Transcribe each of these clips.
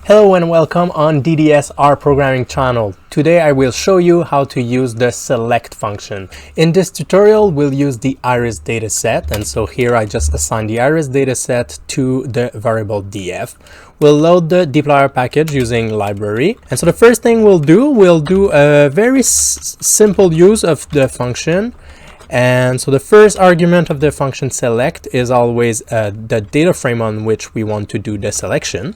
Hello and welcome on DDSR programming channel. Today I will show you how to use the select function. In this tutorial we'll use the iris dataset, and so here I just assign the iris dataset to the variable df. We'll load the Dplyr package using library, and so the first thing we'll do a very simple use of the function. And so the first argument of the function select is always the data frame on which we want to do the selection.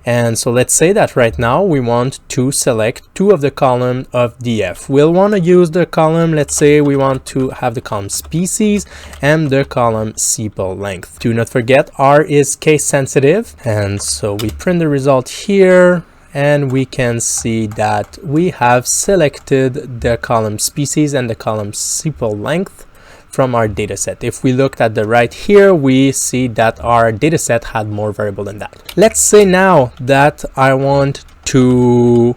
And so let's say that right now we want to select two of the column of df. We'll want to use the column, let's say we want to have the column species and the column sepal length. Do not forget R is case sensitive, and so we print the result here. And we can see that we have selected the column species and the column sepal length from our dataset. If we looked at the right here, we see that our dataset had more variable than that. Let's say now that I want to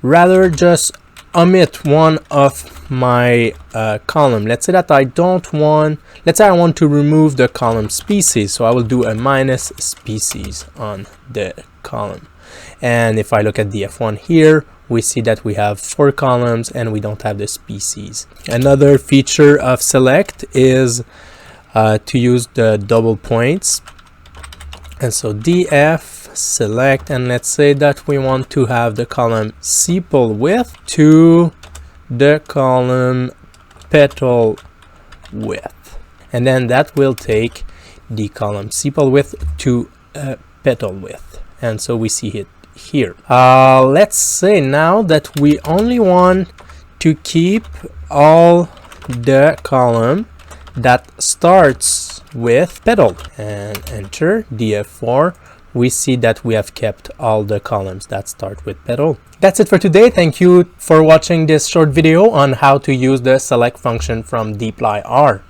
rather just omit one of my column. Let's say that I want to remove the column species. So I will do a minus species on the column. And if I look at df1 here, we see that we have 4 columns and we don't have the species. Another feature of select is to use the double points. And so df select, and let's say that we want to have the column sepal width to the column petal width. And then that will take the column sepal width to petal width. And so we see it here. Let's say now that we only want to keep all the column that starts with petal, and enter df4. We see that we have kept all the columns that start with petal. That's it for today. Thank you for watching this short video on how to use the select function from Dplyr.